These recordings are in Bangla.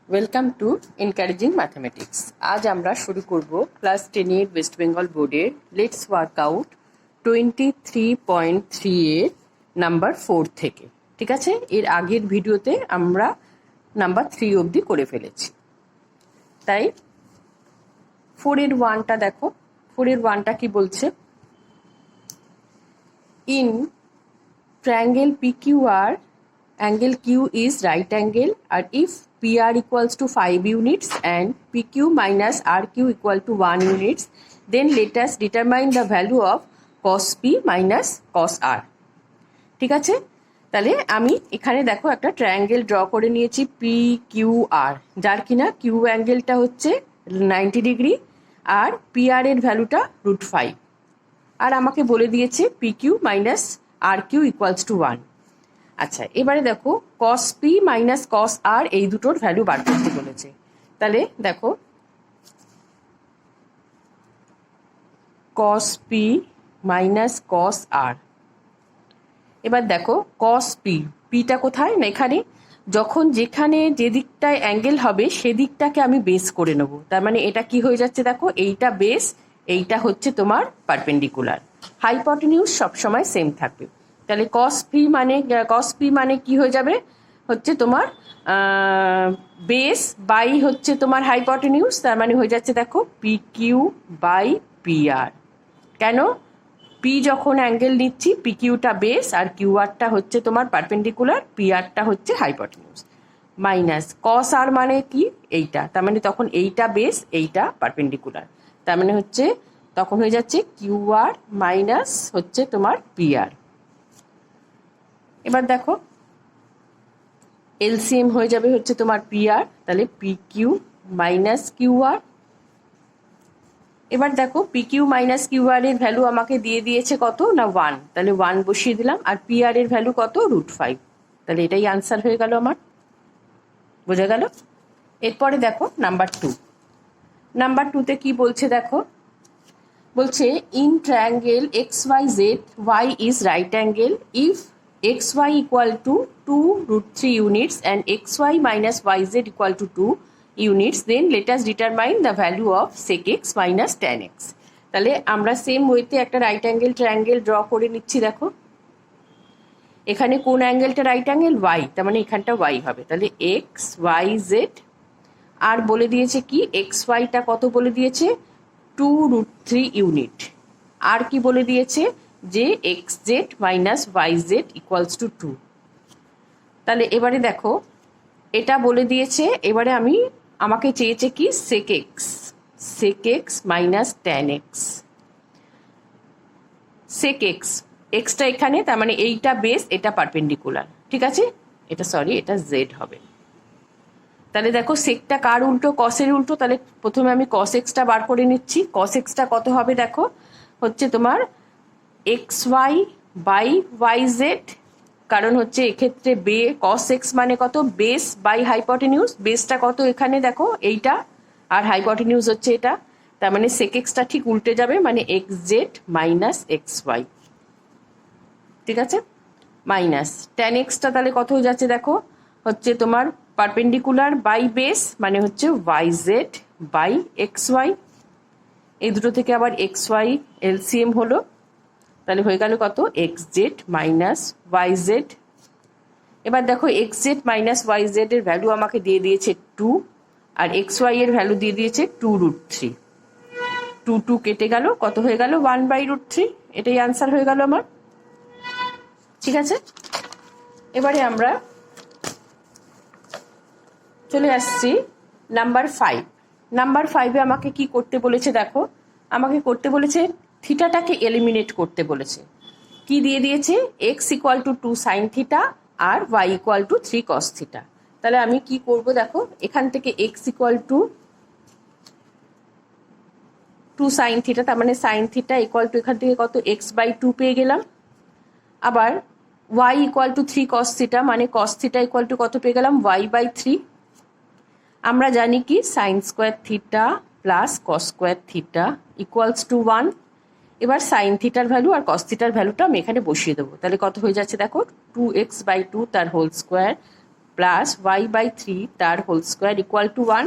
Welcome to encouraging mathematics. আজ আমরা শুরু করব ক্লাস 10 এর ওয়েস্ট বেঙ্গল বোর্ডের লেটস ওয়ার্কআউট 23.3 এর নাম্বার 4 থেকে। ঠিক আছে, এর আগের ভিডিওতে আমরা নাম্বার 3 অবধি করে ফেলেছি, তাই 4 এর 1টা দেখো। 4 এর 1টা কি বলছে? In triangle PQR, angle Q is right angle, and if PR equals to 5 units and PQ minus RQ equal to 1 units, then let us determine the value of cos P minus cos R. ঠিক আছে, তাহলে আমি এখানে দেখো একটা ট্রায়াঙ্গেল ড্র করে নিয়েছি PQR, যার কিনা কিউ অ্যাঙ্গেলটা হচ্ছে 90 ডিগ্রি আর PR এর ভ্যালুটা √5, আর আমাকে বলে দিয়েছে PQ minus RQ equals to 1। আচ্ছা, এবারে দেখো cos P minus cos R এই দুটোর ভ্যালু বার করতে বলেছে। তাহলে দেখো cos P minus cos R। এবার দেখো cos P, Pটা কোথায় না এখানে। যখন যেখানে যে দিকটায় অ্যাঙ্গেল হবে সেদিকটাকে আমি বেস করে নেব, তার মানে এটা কি হয়ে যাচ্ছে দেখো, এইটা বেস, এইটা হচ্ছে তোমার পারপেন্ডিকুলার। হাইপোটেনিউজ সবসময় সেম থাকবে। তাহলে cos P মানে কি হয়ে যাবে, হচ্ছে তোমার বেস বাই হচ্ছে তোমার হাইপোটেনিউজ, তার মানে হয়ে যাচ্ছে দেখো PQ বাই PR। কেন? পি যখন অ্যাঙ্গেল নিচ্ছি PQটা বেস আর QR হচ্ছে তোমার পারপেন্ডিকুলার, PR হচ্ছে হাইপোটেনিউজ। মাইনাস cos R মানে কি, এইটা, তার মানে তখন এইটা বেস এইটা পারপেন্ডিকুলার, তার মানে হচ্ছে তখন হয়ে যাচ্ছে QR মাইনাস হচ্ছে তোমার PR। এবার দেখো এলসিএম হয়ে যাবে হচ্ছে তোমার PR, তাহলে PQ মাইনাস QR। এবার দেখো PQ মাইনাস QR এর ভ্যালু আমাকে দিয়ে দিয়েছে কত না 1, তাহলে 1 বসিয়ে দিলাম, আর PR এর ভ্যালু কত √5, তাহলে এটাই আনসার হয়ে গেল আমার। বোঝা গেল? এরপরে দেখো নাম্বার 2। নাম্বার 2তে কি বলছে দেখো, বলছে in triangle XYZ Y is right angle if XY equal to 2√3 units and XY minus YZ equal to 2 units, then let us determine the value of sec x minus tan x. তাহলে আমরা সেম ওয়েতে একটা রাইট অ্যাঙ্গেল ট্রায়াঙ্গেল ড্র করে নিচ্ছি। দেখো এখানে কোন অ্যাঙ্গেলটা রাইট অ্যাঙ্গেল Y, তার মানে এখানটা Y হবে, তাহলে XYZ। আর বলে দিয়েছে কি XYটা কত বলে দিয়েছে 2√3 ইউনিট, আর কি বলে দিয়েছে যে XZ minus YZ equals to 2। তাহলে এবারে দেখো এটা বলে দিয়েছে, এবারে আমাকে চেয়েছে কি sec x minus tan x। sec x, extra এখানে, তার মানে এইটা বেস এটা পারপেন্ডিকুলার, ঠিক আছে, এটা Z হবে। তাহলে দেখো সেকটা কার উল্টো, কসের উল্টো, তাহলে প্রথমে আমি cos xটা বার করে নিচ্ছি। cos xটা কত হবে দেখো, হচ্ছে তোমার XY বাই YZ, কারণ হচ্ছে এক্ষেত্রে cos x মানে কত বেস বাই হাইপোটেনিউজ, বেসটা কত এখানে দেখো এইটা, আর হাইপোটেনিউজ হচ্ছে এটা, তার মানে sec xটা ঠিক উল্টে যাবে, মানে XZ মাইনাস XY, ঠিক আছে, মাইনাস tan xটা তাহলে কত হয়ে যাচ্ছে দেখো, হচ্ছে তোমার পারপেন্ডিকুলার বাই বেস, মানে হচ্ছে YZ বাই XY। এই দুটো থেকে আবার XY এলসিএম হলো, তাহলে হয়ে গেল কত XZ মাইনাস YZ। এবার দেখো XZ মাইনাস YZ এর ভ্যালু আমাকে দিয়ে দিয়েছে 2, আর XY এর ভ্যালু দিয়ে দিয়েছে 2√3। 2 কেটে গেল, কত হয়ে গেল 1/√3, এটাই আনসার হয়ে গেল আমার। ঠিক আছে, এবারে আমরা চলে আসছি নাম্বার 5। নাম্বার 5-এ আমাকে কি করতে বলেছে দেখো, আমাকে করতে বলেছে থিটাটাকে এলিমিনেট করতে বলেছে। কি দিয়ে দিয়েছে x equal to 2 sine theta আর y equal to 3 cos theta. তাহলে আমি কি করব দেখো, এখান থেকে x equal to 2 sine theta, তার মানে সাইন থিটা ইকুয়াল টু এখান থেকে কত x/2 পেয়ে গেলাম, আবার y equal to 3 cos theta, মানে কস থিটা ইকুয়াল টু কত পেয়ে গেলাম y/3। আমরা জানি কি sign square theta plus cos square theta equals to 1। এবার সাইন থিটার ভ্যালু আর কস থিটার ভ্যালুটা আমি এখানে বসিয়ে দেবো, তাহলে কত হয়ে যাচ্ছে দেখো 2x/2 তার whole square plus y by three তার হোল স্কোয়ার ইকুয়াল টু 1।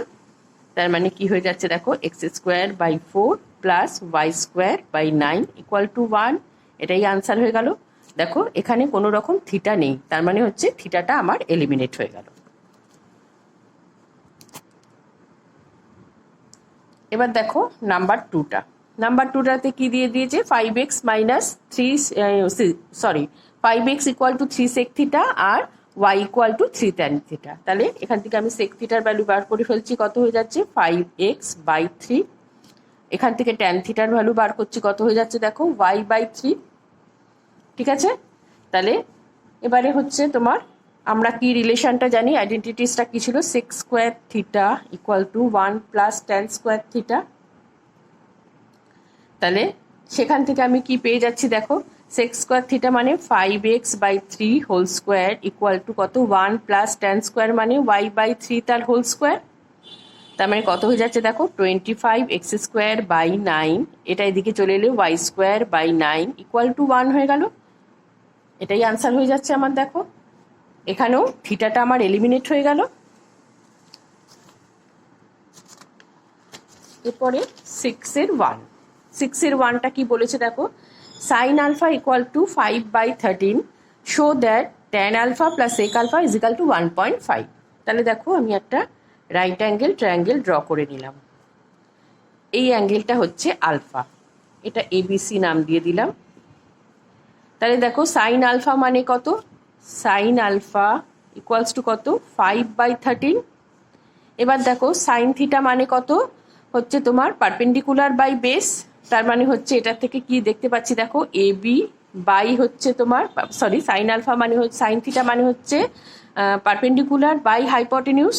তার মানে কি হয়ে যাচ্ছে দেখো, x square by 4 plus Y square by 9 equal to 1। এটাই আনসার হয়ে গেল। দেখো এখানে কোনো রকম থিটা নেই, তার মানে হচ্ছে থিটাটা আমার এলিমিনেট হয়ে গেল। এবার দেখো নাম্বার টুটা। নাম্বার টুটাতে কি দিয়ে দিয়েছে, 5x minus 3 sorry 5x equal to 3 sec theta আর y equal to 3 tan theta. তাহলে এখান থেকে আমি সেক থিটার ভ্যালু বার করে ফেলছি, কত হয়ে যাচ্ছে 5x বাই 3। এখান থেকে ট্যান থিটার ভ্যালু বার করছি, কত হয়ে যাচ্ছে দেখো y বাই 3। ঠিক আছে, তাহলে এবারে হচ্ছে তোমার আমরা কি রিলেশনটা জানি, আইডেন্টিটিসটা কি ছিল, sec square theta equal to 1 plus tan square theta. তাহলে সেখান থেকে আমি কি পেয়ে যাচ্ছি দেখো, সেক স্কোয়ার থিটা মানে 5x by 3 whole square equal to কত 1 প্লাস ট্যান স্কোয়ার মানে y বাই 3 তার হোল স্কোয়ার। তার মানে কত হয়ে যাচ্ছে দেখো 25x স্কোয়ার বাই 9, এটা এদিকে চলে এলে y square by 9 equal to 1 হয়ে গেল। এটাই আনসার হয়ে যাচ্ছে আমার। দেখো এখানেও থিটাটা আমার এলিমিনেট হয়ে গেল। এরপরে 6 এর 1টা কি বলেছে দেখো, sine alpha equal to 5/13 show that tan alpha plus sec alpha is equal to 1.5। তাহলে দেখো আমি একটা রাইট অ্যাঙ্গেল ট্রায়াঙ্গেল ড্র করে নিলাম। এই অ্যাঙ্গেলটা হচ্ছে আলফা, এটা এবিসি নাম দিয়ে দিলাম। তাহলে দেখো সাইন আলফা মানে কত, সাইন আলফা ইকুয়ালস টু কত 5/13। এবার দেখো সাইন থিটা মানে কত, হচ্ছে তোমার পারপেন্ডিকুলার বাই বেস। তার মানে হচ্ছে এটা থেকে কি দেখতে পাচ্ছি দেখো, এবি বাই হচ্ছে তোমার সরি সাইন আলফা মানে হচ্ছে সাইন থিটা মানে হচ্ছে পারপেন্ডিকুলার বাই হাইপোটেনিউস।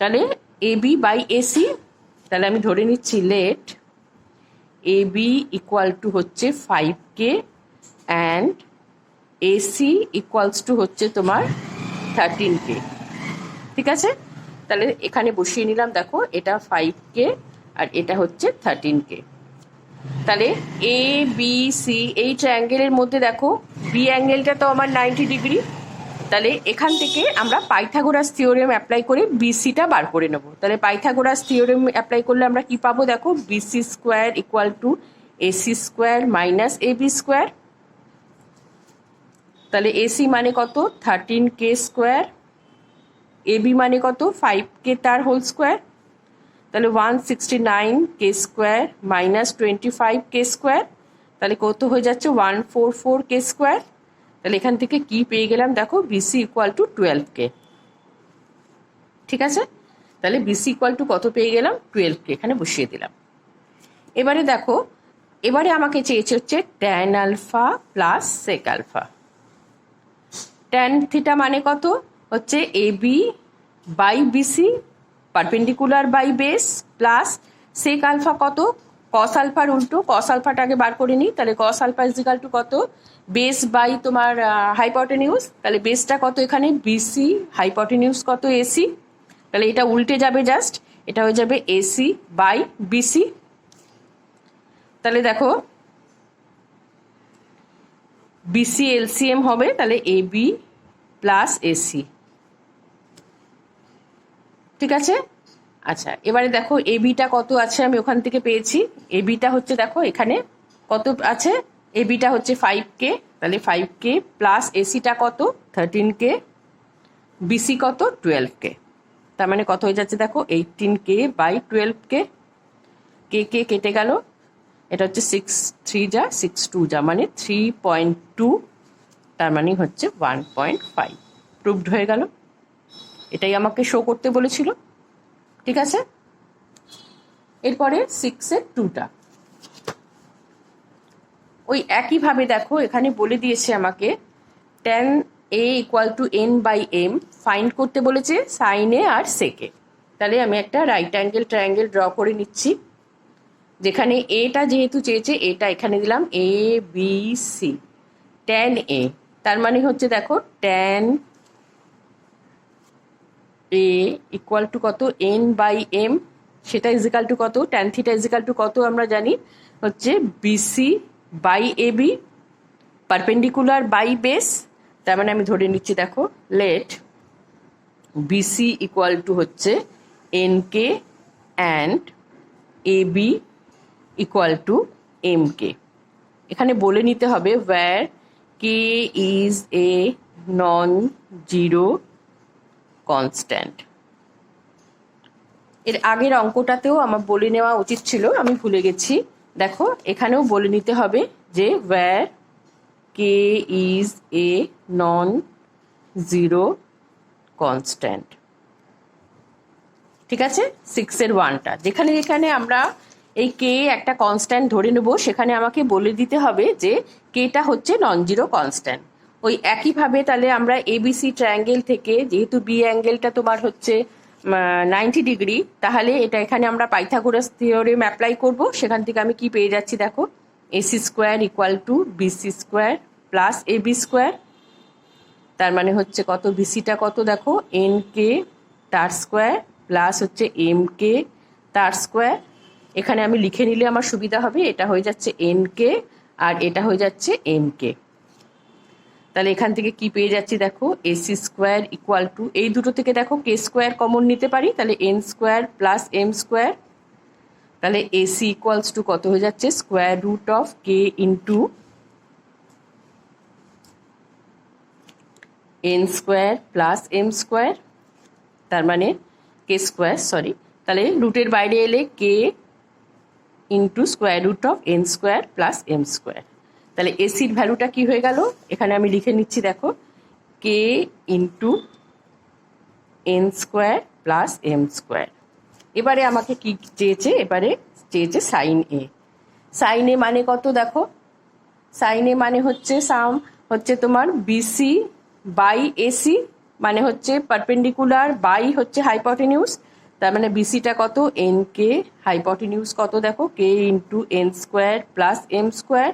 তাহলে এবি বাই এসি। তাহলে আমি ধরে নিচ্ছি লেট এবি ইকুয়াল টু হচ্ছে 5K and AC equals two হচ্ছে তোমার 13K। ঠিক আছে, তাহলে এখানে বসিয়ে নিলাম। দেখো এটা 5K আর এটা হচ্ছে 13K। তাহলে এ বি সি এই ট্রায়াঙ্গেলের মধ্যে দেখো বি অ্যাঙ্গেলটা তো আমার 90 ডিগ্রি। তাহলে এখান থেকে আমরা পাইথাগোরাস থিওরেম অ্যাপ্লাই করে বিসিটা বার করে নেব। তাহলে পাইথাগোরাস থিওরেম অ্যাপ্লাই করলে আমরা কি পাবো দেখো, BC square equal to AC square minus AB square. তাহলে এসি মানে কত 13K স্কোয়ার, এবি মানে কত 5K তার হোল স্কোয়ার। তাহলে 169K square minus 25K square, তাহলে কত হয়ে যাচ্ছে 144K স্কোয়ার। তাহলে এখান থেকে কি পেয়ে গেলাম দেখো, বিসি ইকুয়াল টু 12K। ঠিক আছে, তাহলে বিসি ইকুয়াল টু কত পেয়ে গেলাম 12K, এখানে বসিয়ে দিলাম। এবারে দেখো, এবারে আমাকে চেয়েছে হচ্ছে tan alpha plus sec alpha. Tan theta মানে কত হচ্ছে AB by BC perpendicular by base plus sec alpha কত কস আলফার উল্টো, কস আলফাটাকে বার করে নিই। তাহলে cos alpha is equal to কত বেস বাই তোমার হাইপোটেনিউস। তাহলে বেসটা কত এখানে বিসি, হাইপোটেনিউস কত এসি। তাহলে এটা উল্টে যাবে, জাস্ট এটা হয়ে যাবে এসি বাই বিসি। তাহলে দেখো বিসি এলসিএম হবে, তাহলে এবি প্লাস এসি। ঠিক আছে, আচ্ছা এবারে দেখো এবিটা কত আছে আমি ওখান থেকে পেয়েছি। এবিটা হচ্ছে দেখো এখানে কত আছে, এবিটা হচ্ছে 5K, তাহলে 5K প্লাস এসিটা কত 13K, বিসি কত 12K। তার মানে কত হয়ে যাচ্ছে দেখো 18K by 12K। K K কেটে গেল, এটা হচ্ছে 6 যা 6 যা মানে 3.2, তার মানে হচ্ছে 1.5 প্রুভড হয়ে গেল। এটাই আমাকে শো করতে বলেছিল। ঠিক আছে, এরপরে 6 এর 2টা ওই একইভাবে দেখো এখানে বলে দিয়েছে আমাকে tan A equal to N by M find করতে বলেছে সাইনে আর সেকে। তাহলে আমি একটা রাইট অ্যাঙ্গেল ট্রায়াঙ্গেল ড্র করে নিচ্ছি, যেখানে এটা যেহেতু চেয়েছে এটা এখানে দিলাম A B C. Tan A তার মানে হচ্ছে দেখো ট্যান এ ইকুয়াল টু কত এন বাই এম, সেটা ইজিক্যাল টু কত ট্যান থিটা ইজিক্যাল টু কত আমরা জানি হচ্ছে BC by AB perpendicular by base. তার মানে আমি ধরে নিচ্ছি দেখো লেট বিসি ইকুয়াল টু হচ্ছে NK and AB equal to MK. এখানে বলে নিতে হবে where K is a non zero constant. এর আগের অঙ্কটাতেও আমার বলে নেওয়া উচিত ছিল, আমি ভুলে গেছি। দেখো এখানেও বলে নিতে হবে যে where K is a non zero constant. ঠিক আছে, 6-1টা যেখানে যেখানে আমরা এই কে একটা কনস্ট্যান্ট ধরে নেব সেখানে আমাকে বলে দিতে হবে যে কেটা হচ্ছে নন জিরো কনস্ট্যান্ট। ওই একইভাবে তাহলে আমরা এবিসি ট্রায়াঙ্গেল থেকে, যেহেতু বি অ্যাঙ্গেলটা তোমার হচ্ছে 90 ডিগ্রি, তাহলে এটা এখানে আমরা পাইথাগোরাস থিওরেম অ্যাপ্লাই করব। সেখান থেকে আমি কি পেয়ে যাচ্ছি দেখো, AC square equal to BC square plus AB square. তার মানে হচ্ছে কত, বিসিটা কত দেখো, এন কে তার স্কোয়ার প্লাস হচ্ছে এম কে তার স্কোয়ার। এখানে আমি লিখে নিলে আমার সুবিধা হবে, এটা হয়ে যাচ্ছে এন কে আর এটা হয়ে যাচ্ছে এম কে। তাহলে এখান থেকে কি পেয়ে যাচ্ছি দেখো, এসি স্কোয়ার ইকুয়াল টু, এই দুটো থেকে দেখো কে স্কোয়ার কমন নিতে পারি, তাহলে N square plus M square. তাহলে এসি ইকুয়ালস টু কত হয়ে যাচ্ছে, square root of K into N square plus M square, তার মানে কে স্কোয়ার, সরি, তাহলে রুটের বাইরে এলে K into square root of N square plus M square. তাহলে এসির ভ্যালুটা কি হয়ে গেল, এখানে আমি লিখে নিচ্ছি দেখো, K into N square plus M square. এবারে আমাকে কি চেয়েছে, এবারে চেয়েছে সাইন এ। সাইন এ মানে কত দেখো, সাইন এ মানে হচ্ছে হচ্ছে তোমার বিসি বাই এসি, মানে হচ্ছে পারপেন্ডিকুলার বাই হচ্ছে হাইপোটেনিউস। তার মানে বিসিটা কত, এন কে, হাইপোটেনিউস কত দেখো, K into N square plus M square.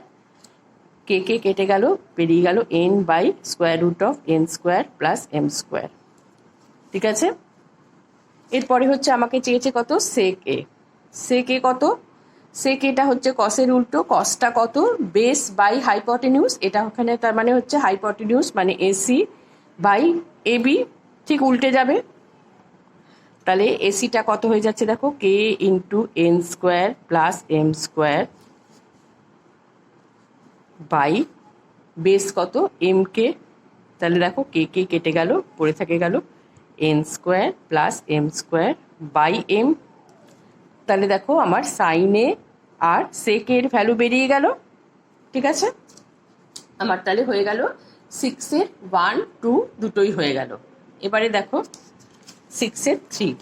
K K কেটে গেল, বেরিয়ে গেল N by square root of N square plus M square. ঠিক আছে, এরপরে হচ্ছে আমাকে চেয়েছে কত, সেক এ। সেক এ কত, সেক এটা হচ্ছে কসের উল্টো, কসটা কত, বেস বাই হাইপোটেনিউস, এটা ওখানে তার মানে হচ্ছে হাইপোটেনিউস মানে এসি বাই এবি, ঠিক উল্টে যাবে। তাহলে এসিটা কত হয়ে যাচ্ছে দেখো, K into N square plus M square by base কত, এম কে। তাহলে দেখো কে কে কেটে গেল, পড়ে থেকে গেল N square plus M square by M. তাহলে দেখো আমার সাইনে আর সেকের ভ্যালু বেরিয়ে গেল। ঠিক আছে, আমার তাহলে হয়ে গেল 6-1, 2 দুটোই হয়ে গেল। এবারে দেখো 6-3,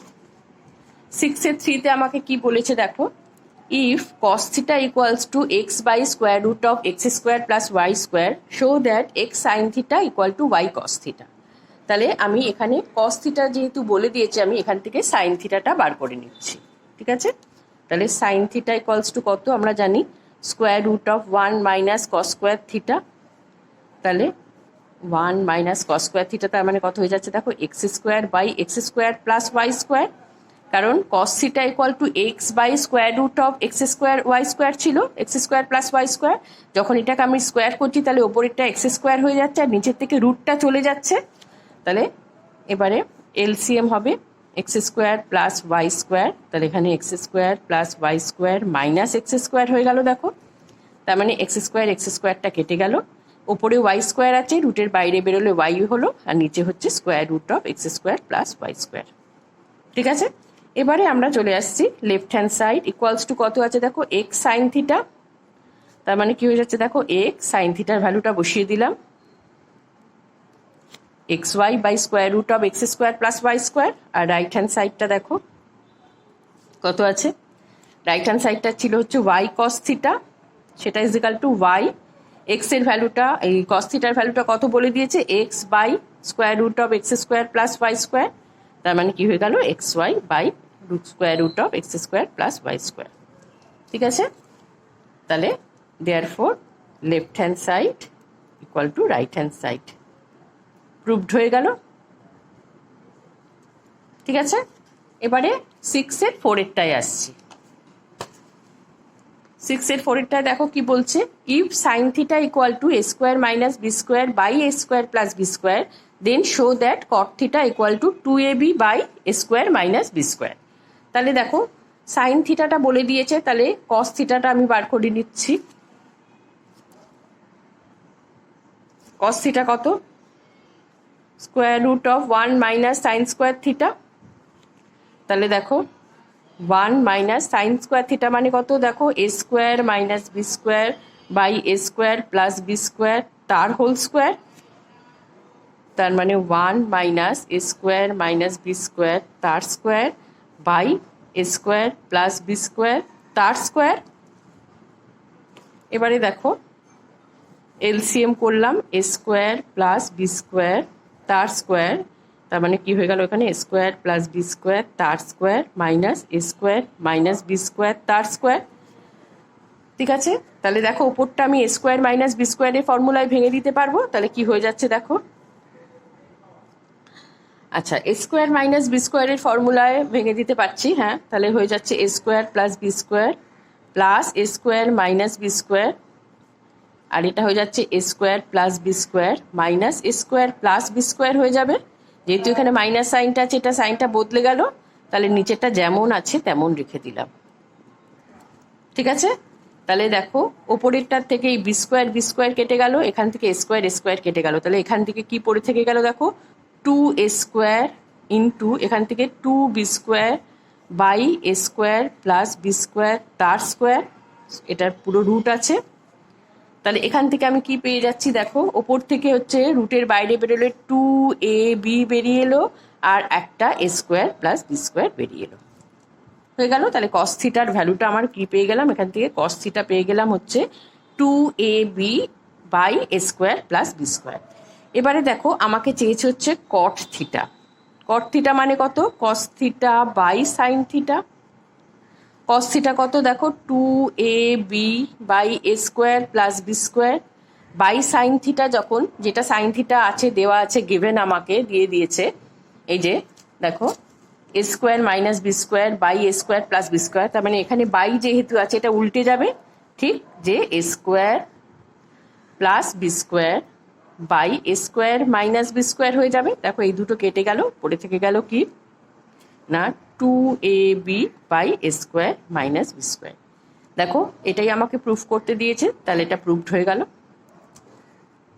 6-3তে আমাকে কি বলেছে দেখো, if cos theta equals to x by square root of x square plus y square, show that x sin theta equal to y cos theta। তাহলে আমি এখানে cos theta যেহেতু বলে দিয়েছি, আমি এখান থেকে sin theta বার করে নিচ্ছি। ঠিক আছে, তাহলে sin theta equals to কত আমরা জানি, square root of 1 minus cos square theta. তাহলে 1 মাইনাস কস স্কোয়ার থিটা, তার মানে কত হয়ে যাচ্ছে দেখো, x square by X square plus Y square. কারণ cos theta equal to X by square root of X square Y square ছিল, X square plus Y square. যখন এটাকে আমি স্কোয়ার করছি তাহলে ওপরেরটা এক্স স্কোয়ার হয়ে যাচ্ছে আর নিচের থেকে রুটটা চলে যাচ্ছে। তাহলে এবারে এলসিএম হবে X square plus Y square, তাহলে এখানে X square plus Y square minus X square হয়ে গেল দেখো। তার মানে এক্স স্কোয়ারটা কেটে গেল, ওপরে ওয়াই স্কোয়ার আছে, রুটের বাইরে বেরোলে ওয়াই হলো, আর নিচে হচ্ছে square root of X square plus Y square. ঠিক আছে, এবারে আমরা চলে আসছি left hand side, equals to কত আছে দেখো, এক্স সাইন থিটা। তার মানে কি হয়ে যাচ্ছে দেখো, এক্স সাইন থিটার ভ্যালুটা বসিয়ে দিলাম, X Y by square root of X square plus Y square. আর রাইট হ্যান্ড সাইডটা দেখো কত আছে, রাইট হ্যান্ড সাইডটা ছিল হচ্ছে ওয়াই কস থিটা, সেটা is equal to Y, X এর ভ্যালুটা, এই কস থিটার ভ্যালুটা কত বলে দিয়েছে, X by square root of X square plus Y square. তার মানে কি হয়ে গেল, X Y by square root of X square plus Y square. ঠিক আছে, তাহলে therefore left hand side equal to right hand side proved হয়ে গেল। ঠিক আছে, এবারে 6-4 আসছি। 6-4 দেখো কি বলছে, if sine theta equal to A square minus B square by A square plus B square, then show that cot theta equal to 2ab by A square minus B square. তাহলে দেখো সাইন থিটাটা বলে দিয়েছে, তাহলে কস থিটাটা আমি বার করে নিচ্ছি। কস থিটা কত? Square root of 1 minus sine square theta. তাহলে দেখো 1 মাইনাস সাইন স্কোয়ার থিটা মানে কত? দেখো A square minus B square by A square plus B square তার হোল স্কোয়ার। তার মানে 1 minus A square minus B square তার square by A square plus B square তার স্কোয়ার। এবারে দেখো এলসিএম করলাম, A square plus B square তার স্কোয়ার, তার মানে কি হয়ে গেল এখানে? A square plus B square তার square minus A square minus B square তার স্কোয়ার। ঠিক আছে, তাহলে দেখো উপরটা আমি এ স্কোয়ার মাইনাস বি স্কোয়ারের ফর্মুলায় ভেঙে দিতে পারবো। তাহলে কি হয়ে যাচ্ছে দেখো, আচ্ছা এ স্কোয়ার মাইনাস বি স্কোয়ারের ফর্মুলায় ভেঙে দিতে পারছি, হ্যাঁ। তাহলে হয়ে যাচ্ছে A square plus B square plus A square minus B square, আর এটা হয়ে যাচ্ছে A square plus B square minus A square plus B square হয়ে যাবে। যেহেতু এখানে মাইনাস সাইনটা আছে, এটা সাইনটা বদলে গেল, তাহলে নিচেরটা যেমন আছে তেমন রেখে দিলাম। ঠিক আছে, তাহলে দেখো ওপরেরটার থেকে এই বি স্কোয়ার কেটে গেল, এখান থেকে এ স্কোয়ার কেটে গেল, তাহলে এখান থেকে কি পড়ে থেকে গেল দেখো 2a স্কোয়ার ইন্টু এখান থেকে 2b square by A square plus B square তার স্কোয়ার, এটার পুরো রুট আছে। তাহলে এখান থেকে আমি কি পেয়ে যাচ্ছি দেখো, ওপর থেকে হচ্ছে রুটের বাইরে বেরোলে 2ab বেরিয়ে এলো, আর একটা এ স্কোয়ার প্লাস বি স্কোয়ার বেরিয়ে এলো, হয়ে গেল। তাহলে কস থিটার ভ্যালুটা আমার কি পেয়ে গেলাম, এখান থেকে কস থিটা পেয়ে গেলাম হচ্ছে 2ab by A square plus B square. এবারে দেখো আমাকে চেয়েছে হচ্ছে কট থিটা। কট থিটা মানে কত? Cos theta by sine theta. Cos theta কত দেখো 2ab by A square plus B square by sine theta, যখন যেটা সাইন থিটা আছে দেওয়া আছে, গিভেন আমাকে দিয়ে দিয়েছে, এই যে দেখো A square minus B square by A square plus B square, তার মানে এখানে বাই যেহেতু আছে এটা উল্টে যাবে, ঠিক, যে A square plus B square by A square minus B square হয়ে যাবে। দেখো এই দুটো কেটে গেল, পড়ে থেকে গেল কি না 2ab by A square minus B square. দেখো এটাই আমাকে প্রুফ করতে দিয়েছে, তাহলে এটা প্রুফড হয়ে গেল।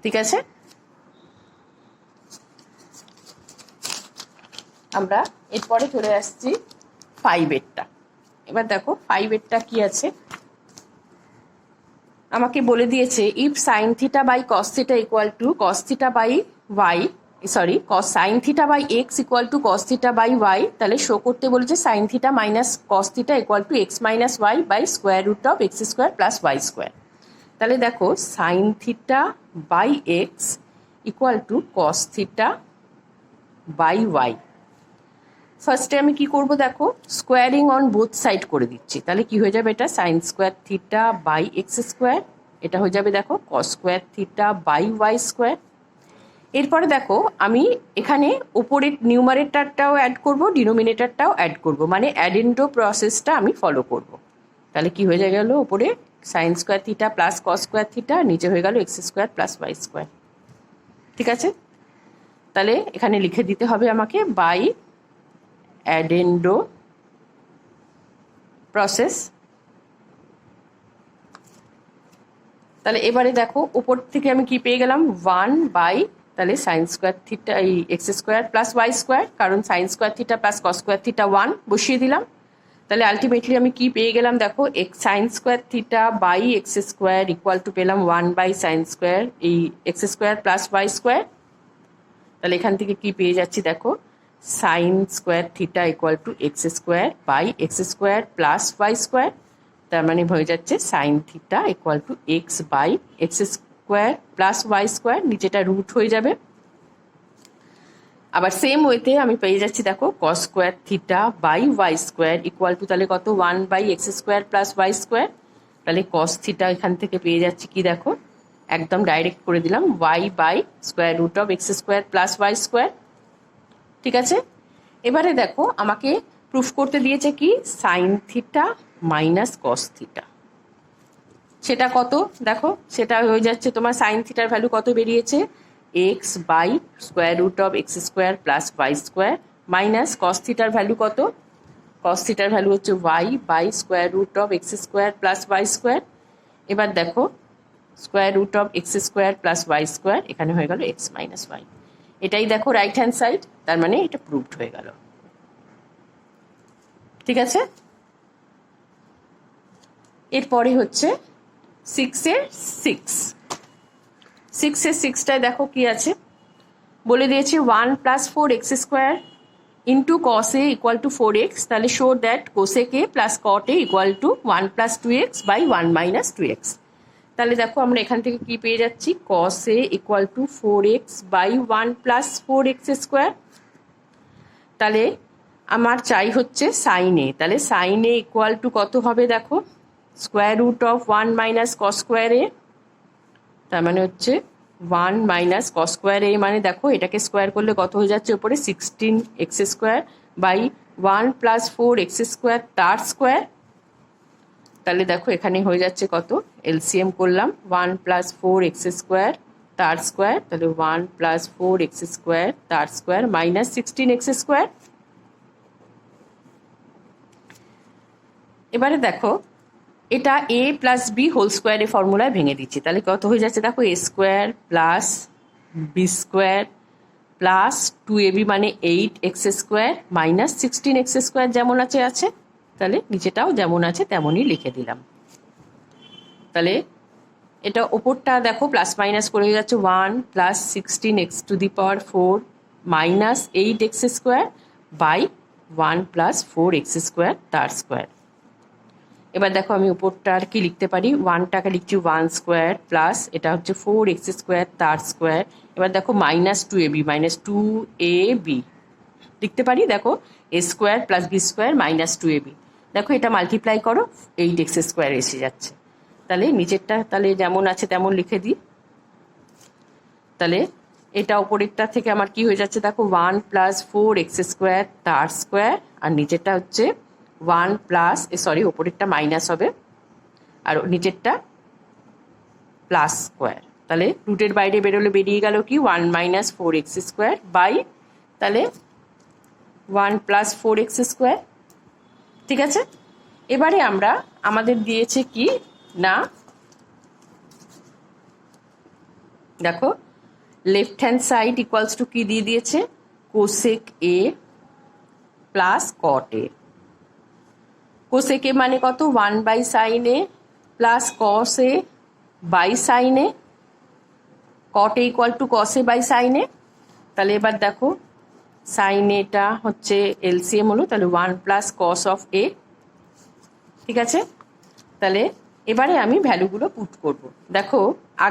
ঠিক আছে, আমরা এরপরে চলে আসছি 5-এরটা। এবার দেখো 5-এরটা কি আছে, আমাকে বলে দিয়েছে if sine theta by cos theta equal to cos theta by Y, sorry cos sine theta by X equal to cos theta by Y, তাহলে শো করতে বলেছে sine theta minus cos theta equal to X minus Y by square root of X square plus Y square. তাহলে দেখো sine theta by X equal to cos theta by Y. ফার্স্টে আমি কি করব দেখো, স্কোয়ারিং অন বোথ সাইড করে দিচ্ছি, তাহলে কি হয়ে যাবে, এটা sine square theta by X square, এটা হয়ে যাবে দেখো cos square theta by Y square. এরপরে দেখো আমি এখানে উপরের নিউমারেটরটাও অ্যাড করব, ডিনোমিনেটরটাও অ্যাড করব, মানে অ্যাডেন্ডো প্রসেসটা আমি ফলো করব। তাহলে কি হয়ে গেল, উপরে sine square theta plus cos square theta, নিচে হয়ে গেল X square plus Y square. ঠিক আছে, তাহলে এখানে লিখে দিতে হবে আমাকে বাই অ্যাডেন্ডো প্রসেস। তাহলে এবারে দেখো উপর থেকে আমি কি পেয়ে গেলাম 1 বাই, তাহলে সাইন স্কোয়ার থিটা এই X square plus Y square, কারণ sine square theta plus cos square theta 1 বসিয়ে দিলাম। তাহলে আলটিমেটলি আমি কি পেয়ে গেলাম দেখো, X sine square theta by X square equal to পেলাম 1 বাই সাইন স্কোয়ার এই X square plus Y square. তাহলে এখান থেকে কি পেয়ে যাচ্ছি দেখো, sine square theta equal to X square by X square plus Y square, তার মানে হয়ে যাচ্ছে sine theta equal to X by X square plus Y square, নিচেটা রুট হয়ে যাবে। আবার সেম ওয়েতে আমি পেয়ে যাচ্ছি দেখো cos square theta by Y square equal to তাহলে কত 1 by X square plus Y square. তাহলে কস থিটা এখান থেকে পেয়ে যাচ্ছি কি দেখো, একদম ডাইরেক্ট করে দিলাম Y by square root of X square plus Y square. ঠিক আছে, এবারে দেখো আমাকে প্রুফ করতে দিয়েছে কি sine theta minus cos theta, সেটা কত দেখো, সেটা হয়ে যাচ্ছে তোমার সাইন থিটার ভ্যালু কত বেরিয়েছে X by square root of X square plus Y square minus cos থিটার ভ্যালু কত, কস থিটার ভ্যালু হচ্ছে Y by square root of X square plus Y square. এবার দেখো square root of X square plus Y square, এখানে হয়ে গেল এক্স মাইনাস ওয়াই। এটাই দেখো রাইট হ্যান্ড সাইড, তার মানে এটা প্রুভড হয়ে গেল। ঠিক আছে, এরপরে হচ্ছে 6-এর 6। 6-এর 6টায় দেখো কি আছে, বলে দিয়েছে 1 plus 4x square into cos A equal to 4x, তাহলে show that cosec A plus cot A equal to 1 plus 2x by 1 minus 2x। তাহলে দেখো আমরা এখান থেকে কি পেয়ে যাচ্ছি, cos A equal to 4x by 1 plus 4x square. তাহলে আমার চাই হচ্ছে সাইন এ, তাহলে সাইন এ ইকুয়াল টু কত হবে দেখো, square root of 1 minus cos square A, তার মানে হচ্ছে 1 মাইনাস কস স্কোয়ার এ, মানে দেখো এটাকে স্কোয়ার করলে কত হয়ে যাচ্ছে উপরে 16x square by 1 plus 4x square তার স্কোয়ার। তাহলে দেখো এখানে হয়ে যাচ্ছে কত, এলসিএম করলাম 1 প্লাস 4x স্কোয়ার তার স্কোয়ার, তাহলে 1 প্লাস 4x স্কোয়ার তার স্কোয়ার মাইনাস 16x স্কোয়ার। এবারে দেখো এটা এ প্লাস বি হোল স্কোয়ারের ফর্মুলায় ভেঙে দিচ্ছি, তাহলে কত হয়ে যাচ্ছে দেখো, A square plus B square plus 2ab মানে 8x square minus 16x square যেমন আছে আছে, তাহলে নিচেটাও যেমন আছে তেমনই লিখে দিলাম। তাহলে এটা ওপরটা দেখো প্লাস মাইনাস করে হয়ে যাচ্ছে 1 plus 16x to the power 4 minus 8x square by 1 plus 4x square তার স্কোয়ার। এবার দেখো আমি উপরটা আর কি লিখতে পারি, 1টাকে লিখছি 1 স্কোয়ার প্লাস এটা হচ্ছে 4x স্কোয়ার তার স্কোয়ার। এবার দেখো মাইনাস 2ab মাইনাস 2ab লিখতে পারি, দেখো A square plus B square minus 2ab, দেখো এটা মাল্টিপ্লাই করো 8x স্কোয়ার এসে যাচ্ছে। তাহলে নিচেরটা তাহলে যেমন আছে তেমন লিখে দিই, তাহলে এটা ওপরেরটা থেকে আমার কি হয়ে যাচ্ছে দেখো 1 প্লাস 4x স্কোয়ার তার স্কোয়ার, আর নিচেরটা হচ্ছে 1 প্লাস সরি ওপরেরটা মাইনাস হবে আর নিচেরটা প্লাস স্কোয়ার। তাহলে রুটের বাইরে বেরোলে বেরিয়ে গেল কি 1 মাইনাস 4x স্কোয়ার বাই তাহলে 1 প্লাস 4x স্কোয়ার। ঠিক আছে, এবারে আমরা আমাদের দিয়েছে কি না, দেখো left hand side equals to কি দিয়ে দিয়েছে, cosec A plus cot A. Cosec A মানে কত 1 by sine A plus cos A by sine A, cot A equal to cos A by sine A. তাহলে এবার দেখো সাইন এটা হচ্ছে এলসিএম হলো, তাহলে 1 প্লাস কস অফ এ। ঠিক আছে, তাহলে এবারে আমি ভ্যালুগুলো পুট করব। দেখো